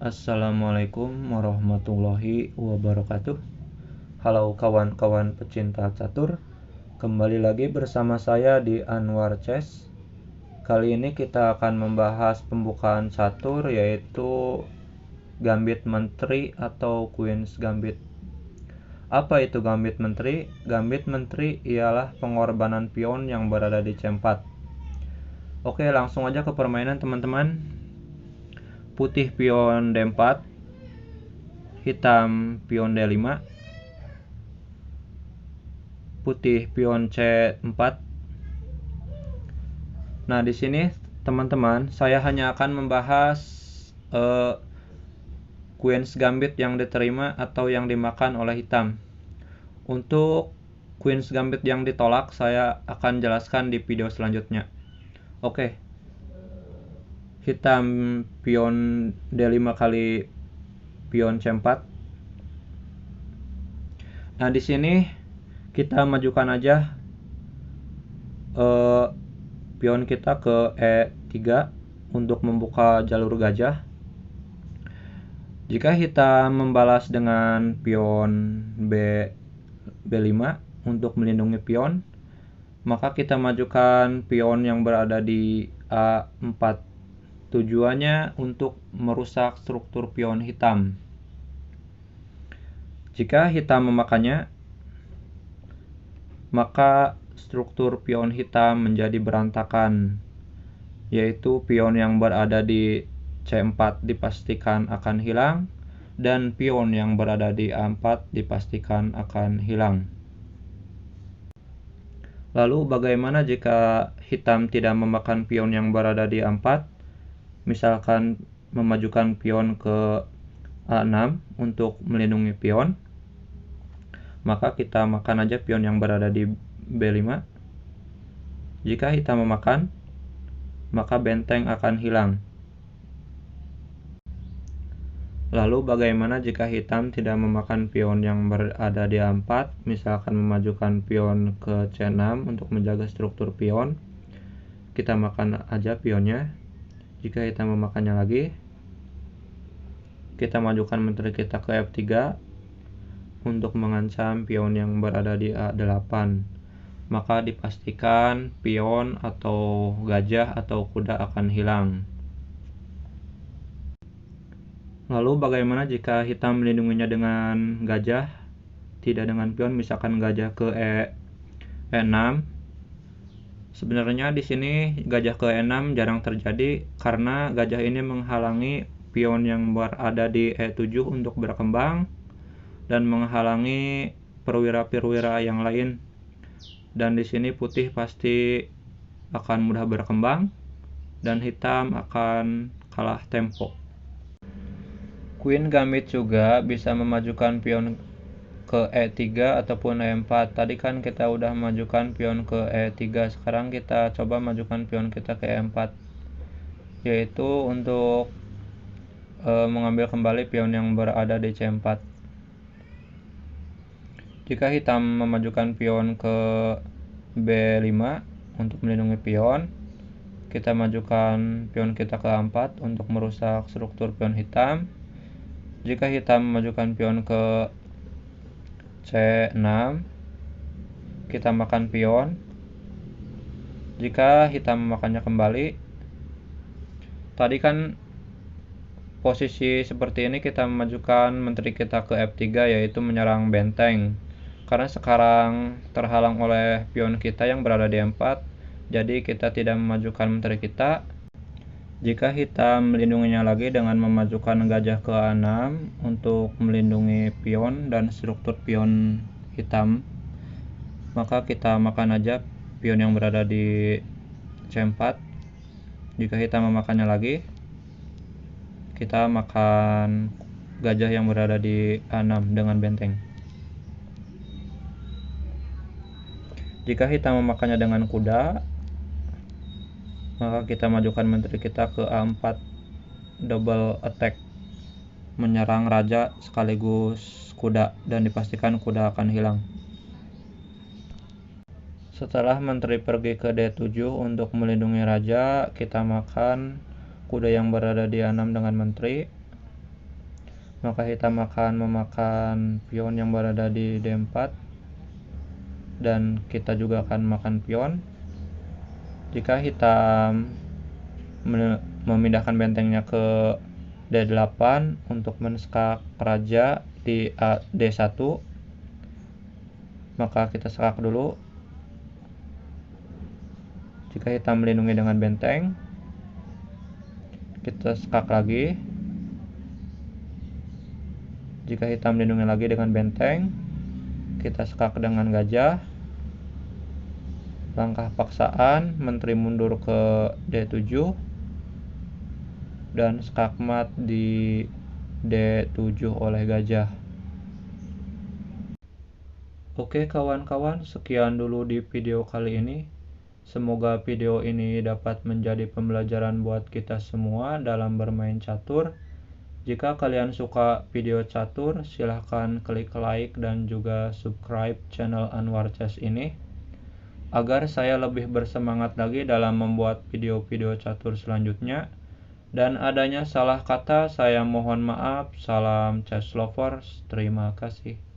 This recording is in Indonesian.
Assalamualaikum warahmatullahi wabarakatuh. Halo kawan-kawan pecinta catur, kembali lagi bersama saya di Anwar Chess. Kali ini kita akan membahas pembukaan catur, yaitu Gambit Menteri atau Queen's Gambit. Apa itu Gambit Menteri? Gambit Menteri ialah pengorbanan pion yang berada di C4. Oke, langsung aja ke permainan teman-teman. Putih pion D4, hitam pion D5, putih pion C4. Nah, di sini teman-teman, saya hanya akan membahas Queen's Gambit yang diterima atau yang dimakan oleh hitam. Untuk Queen's Gambit yang ditolak, saya akan jelaskan di video selanjutnya. Oke. Hitam pion D5 kali pion C4. Nah, di sini kita majukan aja pion kita ke E3 untuk membuka jalur gajah. Jika hitam membalas dengan pion B5 untuk melindungi pion, maka kita majukan pion yang berada di A4. Tujuannya untuk merusak struktur pion hitam. Jika hitam memakannya, maka struktur pion hitam menjadi berantakan, yaitu pion yang berada di C4 dipastikan akan hilang, dan pion yang berada di A4 dipastikan akan hilang. Lalu bagaimana jika hitam tidak memakan pion yang berada di A4? Misalkan memajukan pion ke A6 untuk melindungi pion, maka kita makan aja pion yang berada di B5. Jika hitam memakan, maka benteng akan hilang. Lalu bagaimana jika hitam tidak memakan pion yang berada di A4, misalkan memajukan pion ke C6 untuk menjaga struktur pion? Kita makan aja pionnya. Jika hitam memakannya lagi, kita majukan menteri kita ke F3 untuk mengancam pion yang berada di A8. Maka dipastikan pion atau gajah atau kuda akan hilang. Lalu bagaimana jika hitam melindunginya dengan gajah, tidak dengan pion, misalkan gajah ke E6? Sebenarnya di sini gajah ke E6 jarang terjadi karena gajah ini menghalangi pion yang berada di E7 untuk berkembang dan menghalangi perwira-perwira yang lain. Dan di sini putih pasti akan mudah berkembang dan hitam akan kalah tempo. Queen Gambit juga bisa memajukan pion ke E3 ataupun E4. Tadi kan kita udah majukan pion ke E3, sekarang kita coba majukan pion kita ke E4, yaitu untuk mengambil kembali pion yang berada di C4. Jika hitam memajukan pion ke B5 untuk melindungi pion, kita majukan pion kita ke A4 untuk merusak struktur pion hitam. Jika hitam memajukan pion ke C6, kita makan pion. Jika hitam memakannya kembali, tadi kan posisi seperti ini kita memajukan menteri kita ke F3, yaitu menyerang benteng. Karena sekarang terhalang oleh pion kita yang berada di E4, jadi kita tidak memajukan menteri kita. Jika hitam melindunginya lagi dengan memajukan gajah ke A6 untuk melindungi pion dan struktur pion hitam, maka kita makan aja pion yang berada di C4. Jika hitam memakannya lagi, kita makan gajah yang berada di A6 dengan benteng. Jika hitam memakannya dengan kuda, maka kita majukan menteri kita ke A4, double attack, menyerang raja sekaligus kuda, dan dipastikan kuda akan hilang. Setelah menteri pergi ke D7 untuk melindungi raja, kita makan kuda yang berada di A6 dengan menteri. maka hitam akan memakan pion yang berada di D4 dan kita juga akan makan pion. Jika hitam memindahkan bentengnya ke D8 untuk menskak raja di D1, maka kita skak dulu. Jika hitam melindungi dengan benteng, kita skak lagi. Jika hitam melindungi lagi dengan benteng, kita skak dengan gajah. Langkah paksaan, menteri mundur ke D7 dan skakmat di D7 oleh gajah. Oke kawan-kawan, sekian dulu di video kali ini. Semoga video ini dapat menjadi pembelajaran buat kita semua dalam bermain catur. Jika kalian suka video catur, silahkan klik like dan juga subscribe channel Anwar Chess ini, agar saya lebih bersemangat lagi dalam membuat video-video catur selanjutnya. Dan adanya salah kata, saya mohon maaf. Salam chess lovers, terima kasih.